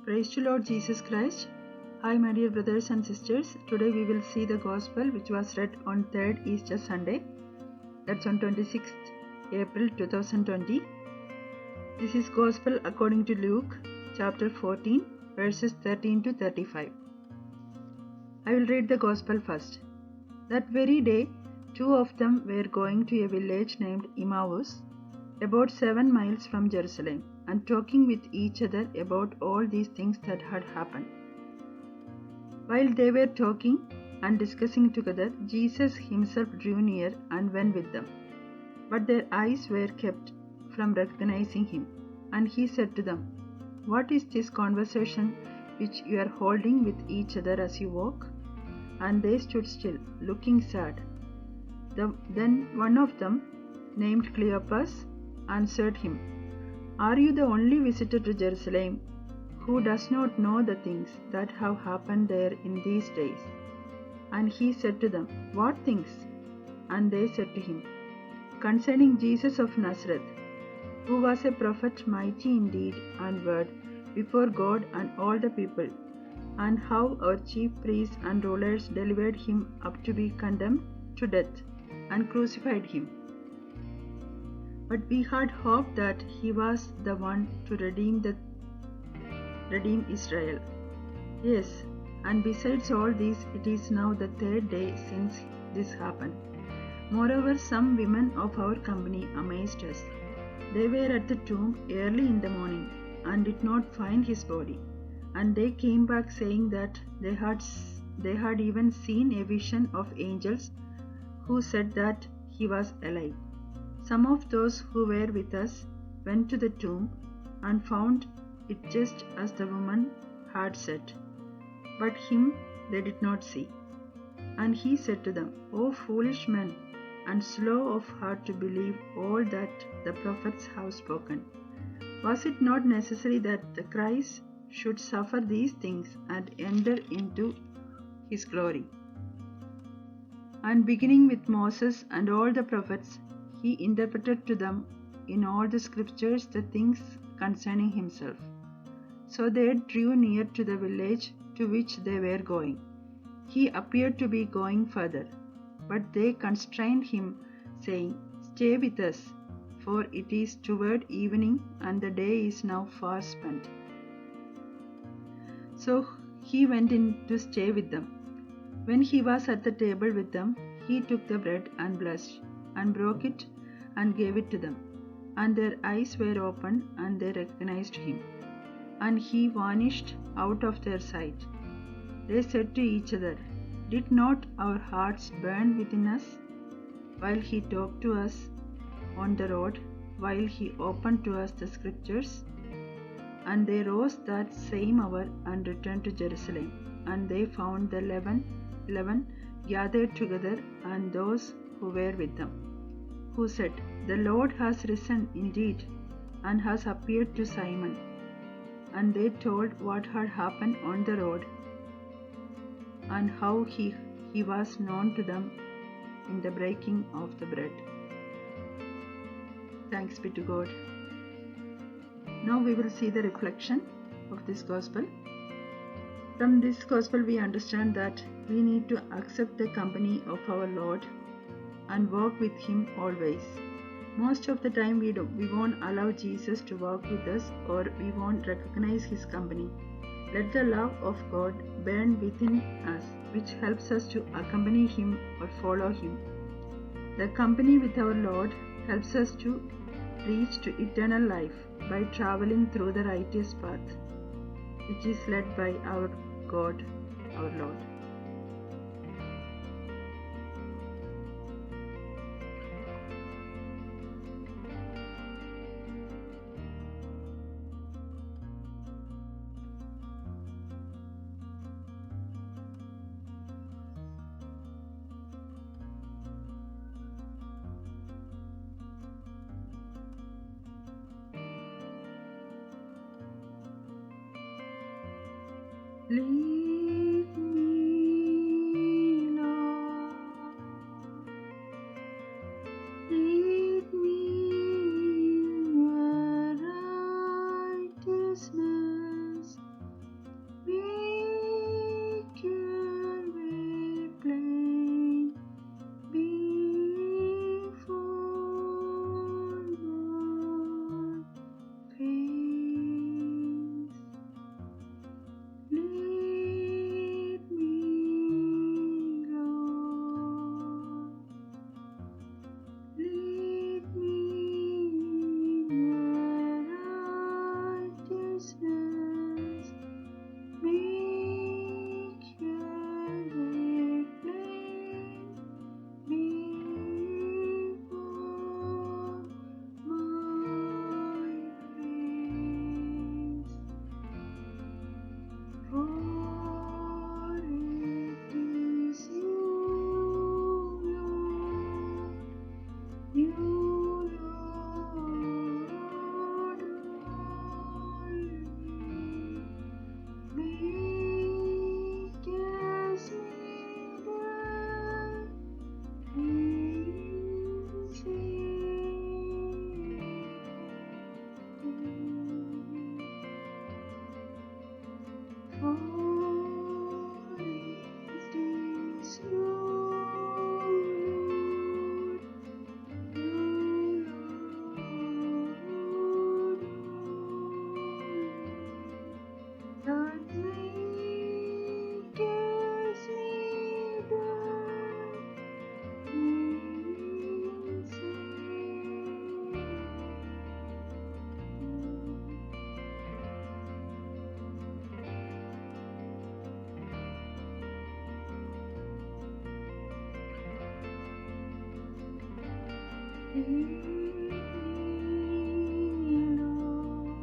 Praise to Lord Jesus Christ. Hi, my dear brothers and sisters. Today we will see the Gospel which was read on 3rd Easter Sunday. That's on 26th April 2020. This is Gospel according to Luke, chapter 14, verses 13 to 35. I will read the Gospel first. That very day, two of them were going to a village named Emmaus, about 7 miles from Jerusalem, and talking with each other about all these things that had happened. While they were talking and discussing together, Jesus himself drew near and went with them. But their eyes were kept from recognizing him. And he said to them, "What is this conversation which you are holding with each other as you walk?" And they stood still, looking sad. Then one of them, named Cleopas, answered him, "Are you the only visitor to Jerusalem who does not know the things that have happened there in these days?" And he said to them, "What things?" And they said to him, "Concerning Jesus of Nazareth, who was a prophet mighty in deed and word before God and all the people, and how our chief priests and rulers delivered him up to be condemned to death and crucified him. But we had hoped that he was the one to redeem Israel. Yes, and besides all this, it is now the 3rd day since this happened. Moreover, some women of our company amazed us. They were at the tomb early in the morning and did not find his body. And they came back saying that they had even seen a vision of angels who said that he was alive. Some of those who were with us went to the tomb and found it just as the woman had said, but him they did not see. And he said to them, "O foolish men, and slow of heart to believe all that the prophets have spoken. Was it not necessary that the Christ should suffer these things and enter into his glory?" And beginning with Moses and all the prophets, he interpreted to them in all the scriptures the things concerning himself. So they drew near to the village to which they were going. He appeared to be going further, but they constrained him, saying, "Stay with us, for it is toward evening, and the day is now far spent." So he went in to stay with them. When he was at the table with them, he took the bread and blessed, and broke it and gave it to them. And their eyes were opened, and they recognized him. And he vanished out of their sight. They said to each other, "Did not our hearts burn within us while he talked to us on the road, while he opened to us the scriptures?" And they rose that same hour and returned to Jerusalem. And they found the 11 gathered together, and those who were with them, who said, "The Lord has risen indeed, and has appeared to Simon." And they told what had happened on the road, and how he was known to them in the breaking of the bread. Thanks be to God. Now we will see the reflection of this Gospel. From this Gospel we understand that we need to accept the company of our Lord and walk with him always. Most of the time we won't allow Jesus to walk with us, or we won't recognize his company. Let the love of God burn within us, which helps us to accompany him or follow him. The company with our Lord helps us to reach to eternal life by traveling through the righteous path, which is led by our God, our Lord. Lead me, Lord, lead me in your righteousness. All is Lord, that makest me glad in Lord.